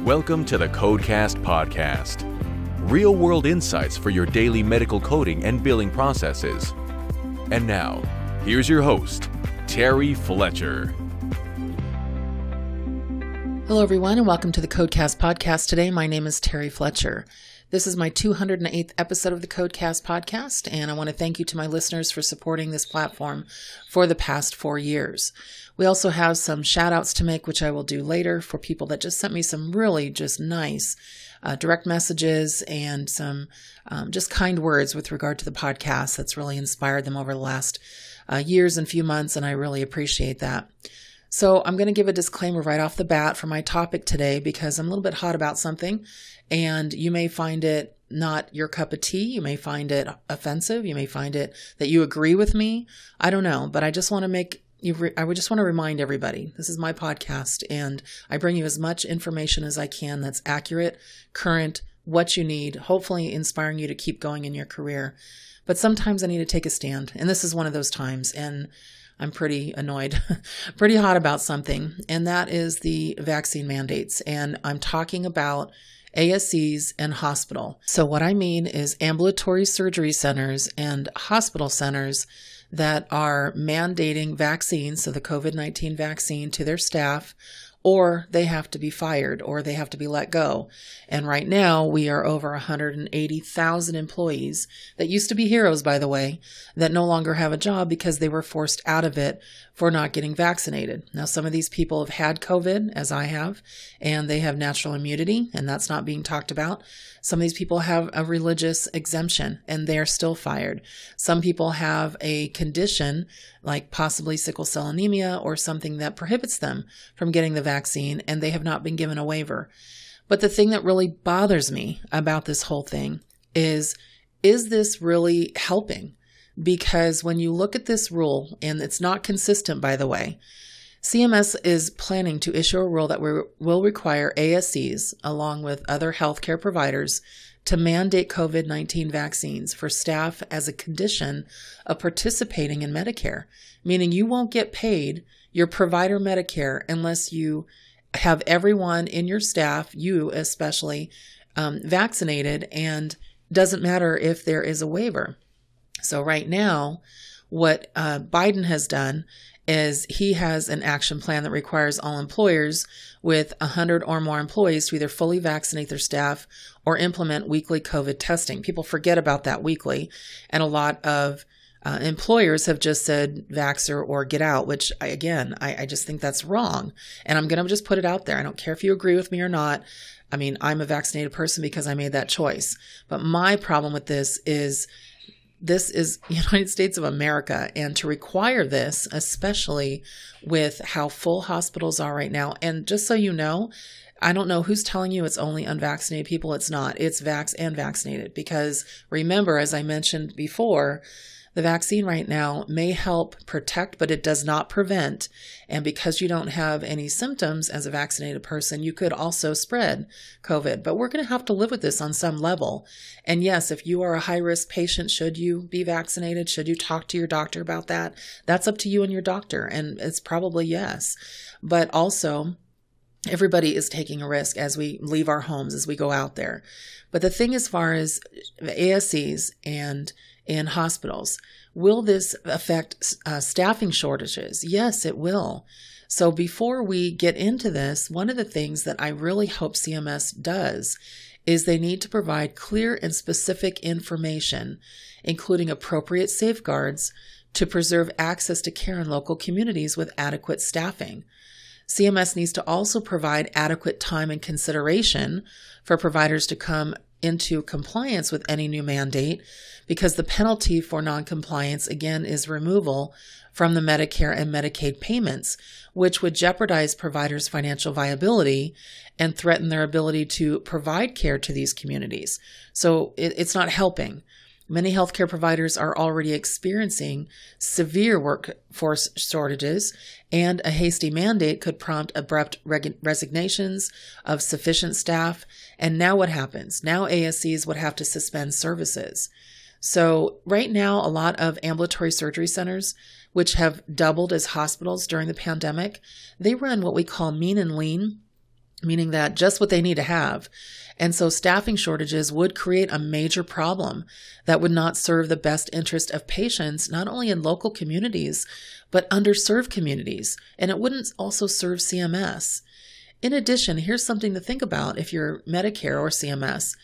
Welcome to the Codecast Podcast. Real-world insights for your daily medical coding and billing processes. And now, here's your host, Terry Fletcher. Hello, everyone, and welcome to the Codecast Podcast. Today, my name is Terry Fletcher. This is my 208th episode of the Codecast Podcast, and I want to thank you to my listeners for supporting this platform for the past 4 years. We also have some shout-outs to make, which I will do later, for people that just sent me some really just nice direct messages and some just kind words with regard to the podcast. That's really inspired them over the last years and few months, and I really appreciate that. So I'm going to give a disclaimer right off the bat for my topic today because I'm a little bit hot about something, and you may find it not your cup of tea. You may find it offensive. You may find it that you agree with me. I don't know, but I just want to I would just want to remind everybody, this is my podcast, and I bring you as much information as I can that's accurate, current, what you need, hopefully inspiring you to keep going in your career. But sometimes I need to take a stand, and this is one of those times, and I'm pretty annoyed, pretty hot about something, and that is the vaccine mandates. And I'm talking about ASCs and hospital. So what I mean is ambulatory surgery centers and hospital centers that are mandating vaccines, so the COVID-19 vaccine, to their staff, or they have to be fired, or they have to be let go. And right now, we are over 180,000 employees that used to be heroes, by the way, that no longer have a job because they were forced out of it for not getting vaccinated. Now, some of these people have had COVID, as I have, and they have natural immunity, and that's not being talked about. Some of these people have a religious exemption, and they're still fired. Some people have a condition, like possibly sickle cell anemia or something that prohibits them from getting the vaccine, and they have not been given a waiver. But the thing that really bothers me about this whole thing is this really helping? Because when you look at this rule, and it's not consistent, by the way, CMS is planning to issue a rule that will require ASCs, along with other healthcare providers, to mandate COVID-19 vaccines for staff as a condition of participating in Medicare, meaning you won't get paid your provider Medicare unless you have everyone in your staff, you especially, vaccinated, and doesn't matter if there is a waiver. So right now, what Biden has done is he has an action plan that requires all employers with 100 or more employees to either fully vaccinate their staff or implement weekly COVID testing. People forget about that weekly, and a lot of employers have just said vaxxer or get out, which I just think that's wrong. And I'm going to just put it out there. I don't care if you agree with me or not. I mean, I'm a vaccinated person because I made that choice. But my problem with this is United States of America, and to require this, especially with how full hospitals are right now. And just so you know, I don't know who's telling you it's only unvaccinated people. It's not. It's vax and vaccinated. Because remember, as I mentioned before, the vaccine right now may help protect, but it does not prevent. And because you don't have any symptoms as a vaccinated person, you could also spread COVID. But we're going to have to live with this on some level. And yes, if you are a high-risk patient, should you be vaccinated? Should you talk to your doctor about that? That's up to you and your doctor. And it's probably yes. But also, everybody is taking a risk as we leave our homes, as we go out there. But the thing as far as ASCs and in hospitals, will this affect staffing shortages? Yes, it will. So before we get into this, one of the things that I really hope CMS does is they need to provide clear and specific information, including appropriate safeguards to preserve access to care in local communities with adequate staffing. CMS needs to also provide adequate time and consideration for providers to come into compliance with any new mandate, because the penalty for noncompliance, again, is removal from the Medicare and Medicaid payments, which would jeopardize providers' financial viability and threaten their ability to provide care to these communities. So it's not helping. Many healthcare providers are already experiencing severe workforce shortages, and a hasty mandate could prompt abrupt resignations of sufficient staff. And now what happens? Now ASCs would have to suspend services. So right now, a lot of ambulatory surgery centers, which have doubled as hospitals during the pandemic, they run what we call mean and lean. meaning that just what they need to have. And so staffing shortages would create a major problem that would not serve the best interest of patients, not only in local communities, but underserved communities. And it wouldn't also serve CMS. In addition, here's something to think about if you're Medicare or CMS.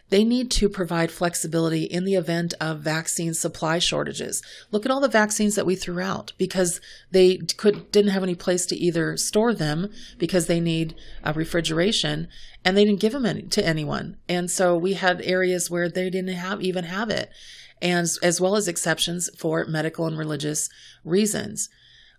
They need to provide flexibility in the event of vaccine supply shortages. Look at all the vaccines that we threw out because they didn't have any place to either store them because they need refrigeration, and they didn't give them to anyone. And so we had areas where they didn't even have it, and as well as exceptions for medical and religious reasons.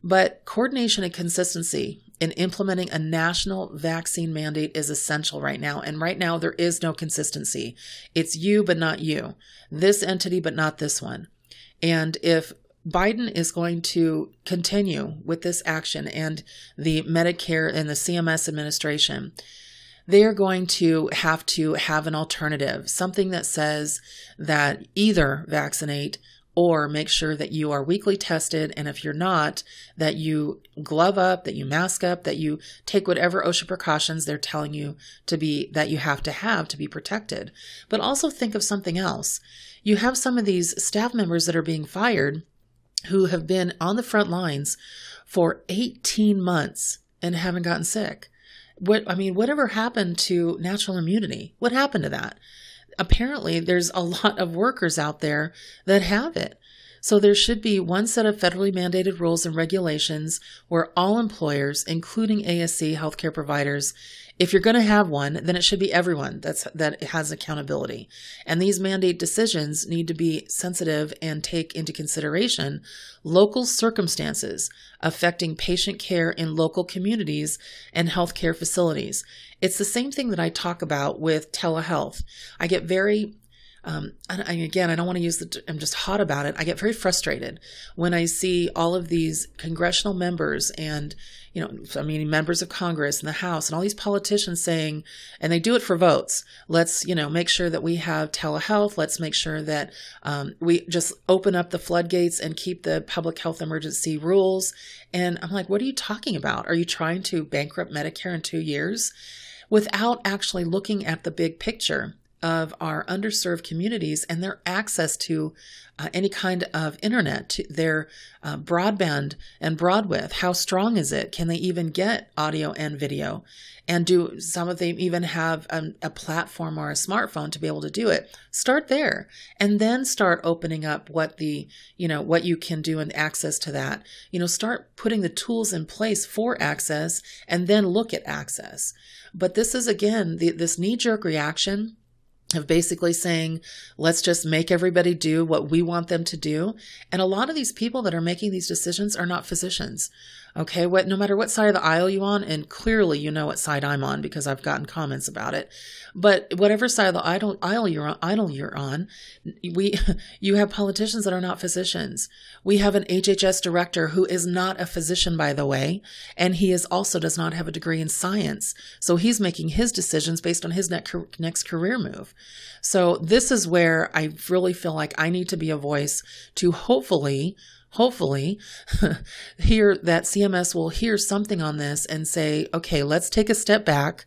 But coordination and consistency in implementing a national vaccine mandate is essential right now. And right now, there is no consistency. It's you, but not you. This entity, but not this one. And if Biden is going to continue with this action and the Medicare and the CMS administration, they are going to have an alternative, something that says that either vaccinate or make sure that you are weekly tested, and if you're not, that you glove up, that you mask up, that you take whatever OSHA precautions they're telling you that you have to be protected. But also think of something else. You have some of these staff members that are being fired who have been on the front lines for 18 months and haven't gotten sick. Whatever happened to natural immunity? What happened to that? Apparently, there's a lot of workers out there that have it. So there should be one set of federally mandated rules and regulations where all employers, including ASC healthcare providers, if you're going to have one, then it should be everyone that has accountability. And these mandate decisions need to be sensitive and take into consideration local circumstances affecting patient care in local communities and healthcare facilities. It's the same thing that I talk about with telehealth. I get very again, I don't want to use I'm just hot about it. I get very frustrated when I see all of these congressional members and, members of Congress and the House and all these politicians saying, and they do it for votes. Let's, make sure that we have telehealth. Let's make sure that we just open up the floodgates and keep the public health emergency rules. And I'm like, what are you talking about? Are you trying to bankrupt Medicare in 2 years? Without actually looking at the big picture of our underserved communities and their access to any kind of internet, to their broadband and broadwidth. How strong is it? Can they even get audio and video? And do some of them even have a platform or a smartphone to be able to do it? Start there and then start opening up what you can do and access to that. Start putting the tools in place for access and then look at access. But this is, again, this knee-jerk reaction of basically saying, let's just make everybody do what we want them to do. And a lot of these people that are making these decisions are not physicians. Okay, no matter what side of the aisle you're on, and clearly you know what side I'm on because I've gotten comments about it. But whatever side of the aisle you're on, you have politicians that are not physicians. We have an HHS director who is not a physician, by the way, and he also does not have a degree in science. So he's making his decisions based on his next career move. So this is where I really feel like I need to be a voice to hopefully hear that CMS will hear something on this and say, okay, let's take a step back.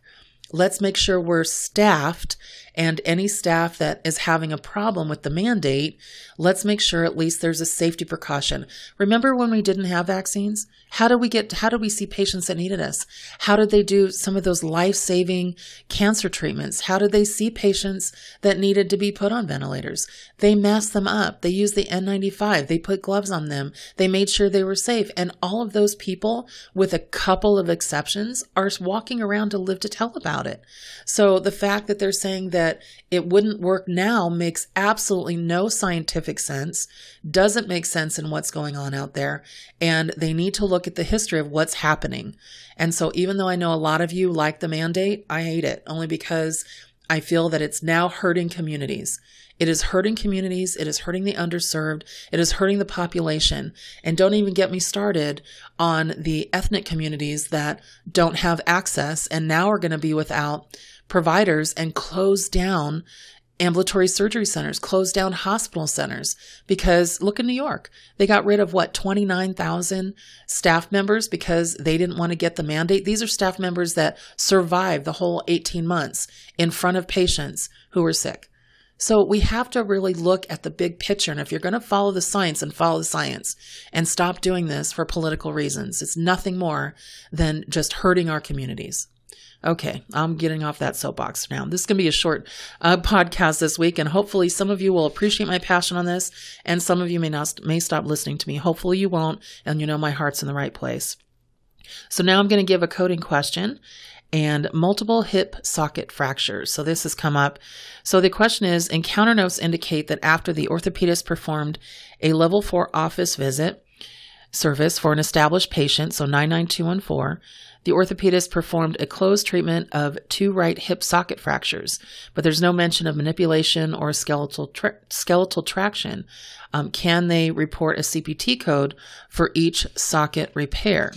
Let's make sure we're staffed, and any staff that is having a problem with the mandate, let's make sure at least there's a safety precaution. Remember when we didn't have vaccines? How did we see patients that needed us? How did they do some of those life-saving cancer treatments? How did they see patients that needed to be put on ventilators? They masked them up. They used the N95. They put gloves on them. They made sure they were safe. And all of those people, with a couple of exceptions, are walking around to live to tell about it. So the fact that they're saying that it wouldn't work now makes absolutely no scientific sense, doesn't make sense in what's going on out there, and they need to look at the history of what's happening. And so even though I know a lot of you like the mandate, I hate it only because I feel that it's now hurting communities. It is hurting communities. It is hurting the underserved. It is hurting the population. And don't even get me started on the ethnic communities that don't have access and now are going to be without providers and close down ambulatory surgery centers, closed down hospital centers, because look in New York, they got rid of 29,000 staff members because they didn't want to get the mandate. These are staff members that survived the whole 18 months in front of patients who were sick. So we have to really look at the big picture. And if you're going to follow the science, and follow the science and stop doing this for political reasons. It's nothing more than just hurting our communities. Okay, I'm getting off that soapbox now. This is going to be a short podcast this week, and hopefully some of you will appreciate my passion on this, and some of you may stop listening to me. Hopefully you won't, and you know my heart's in the right place. So now I'm going to give a coding question, and multiple hip socket fractures. So this has come up. So the question is, encounter notes indicate that after the orthopedist performed a level 4 office visit service for an established patient, so 99214, the orthopedist performed a closed treatment of 2 right hip socket fractures, but there's no mention of manipulation or skeletal traction. Can they report a CPT code for each socket repair?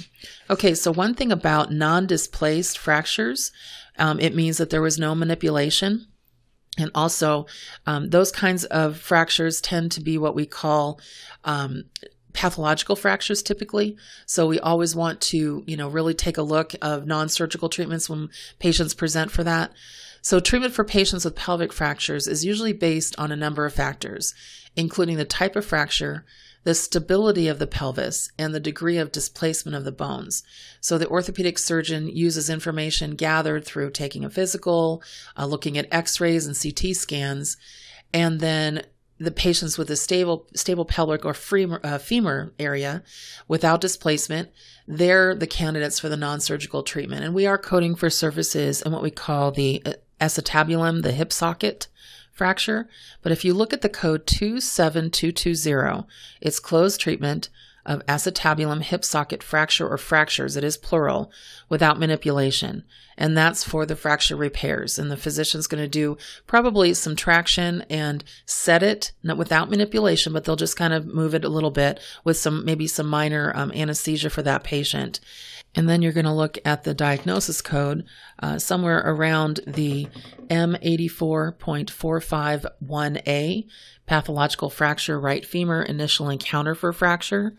Okay, so one thing about non-displaced fractures, it means that there was no manipulation. And also, those kinds of fractures tend to be what we call pathological fractures typically. So we always want to, really take a look of non-surgical treatments when patients present for that. So treatment for patients with pelvic fractures is usually based on a number of factors, including the type of fracture, the stability of the pelvis, and the degree of displacement of the bones. So the orthopedic surgeon uses information gathered through taking a physical, looking at x-rays and CT scans, and then the patients with a stable pelvic or femur area without displacement, they're the candidates for the non-surgical treatment. And we are coding for services in what we call the acetabulum, the hip socket fracture. But if you look at the code 27220, it's closed treatment of acetabulum hip socket fracture or fractures, it is plural, without manipulation. And that's for the fracture repairs. And the physician's going to do probably some traction and set it, not without manipulation, but they'll just kind of move it a little bit with maybe some minor anesthesia for that patient. And then you're going to look at the diagnosis code somewhere around the M84.451A, pathological fracture, right femur, initial encounter for fracture.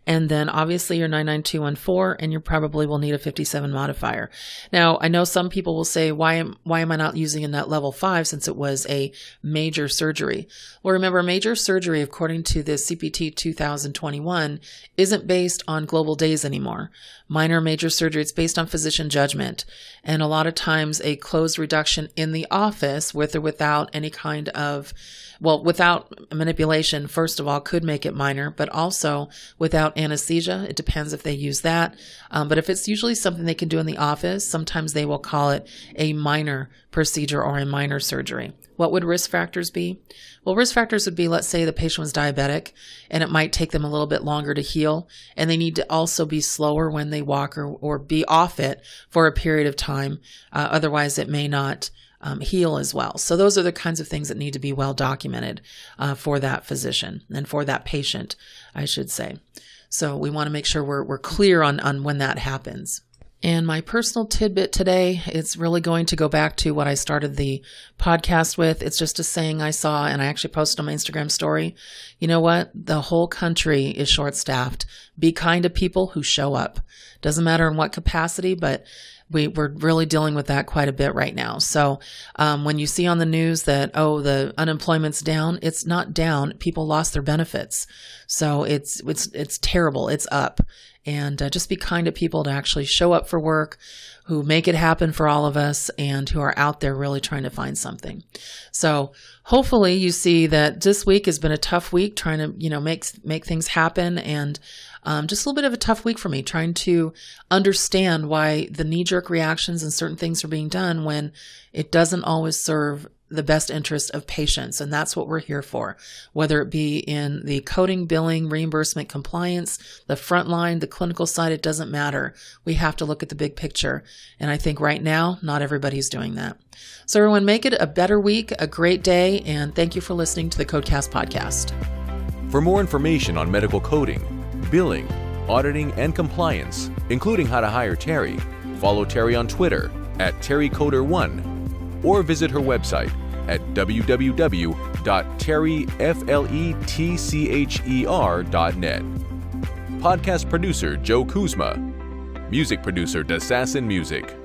And then obviously your 99214, and you probably will need a 57 modifier. Now, I know some people will say, why am I not using in that level 5 since it was a major surgery? Well, remember, major surgery, according to the CPT 2021, isn't based on global days anymore. Minor major surgery, it's based on physician judgment. And a lot of times a closed reduction in the office with or without any kind of, without manipulation, first of all, could make it minor, but also without anesthesia. It depends if they use that. But if it's usually something they can do in the office, sometimes they will call it a minor procedure or a minor surgery. What would risk factors be? Well, risk factors would be, let's say the patient was diabetic and it might take them a little bit longer to heal, and they need to also be slower when they walk or be off it for a period of time. Otherwise, it may not heal as well. So those are the kinds of things that need to be well documented for that physician and for that patient, I should say. So we want to make sure we're clear on when that happens. And my personal tidbit today, it's really going to go back to what I started the podcast with. It's just a saying I saw, and I actually posted on my Instagram story. You know what? The whole country is short-staffed. Be kind to people who show up. Doesn't matter in what capacity, but we're really dealing with that quite a bit right now. So when you see on the news that, the unemployment's down, it's not down. People lost their benefits. So it's terrible. It's up. And just be kind to people to actually show up for work, who make it happen for all of us, and who are out there really trying to find something. So hopefully you see that this week has been a tough week trying to, make things happen. And just a little bit of a tough week for me, trying to understand why the knee-jerk reactions and certain things are being done when it doesn't always serve the best interest of patients. And that's what we're here for, whether it be in the coding, billing, reimbursement, compliance, the front line, the clinical side, it doesn't matter. We have to look at the big picture. And I think right now, not everybody's doing that. So everyone, make it a better week, a great day, and thank you for listening to the Codecast podcast. For more information on medical coding, billing, auditing, and compliance, including how to hire Terry, follow Terry on Twitter @TerryCoder1 or visit her website at www.terryfletcher.net. Podcast producer Joe Kuzma. Music producer Dassassin Music.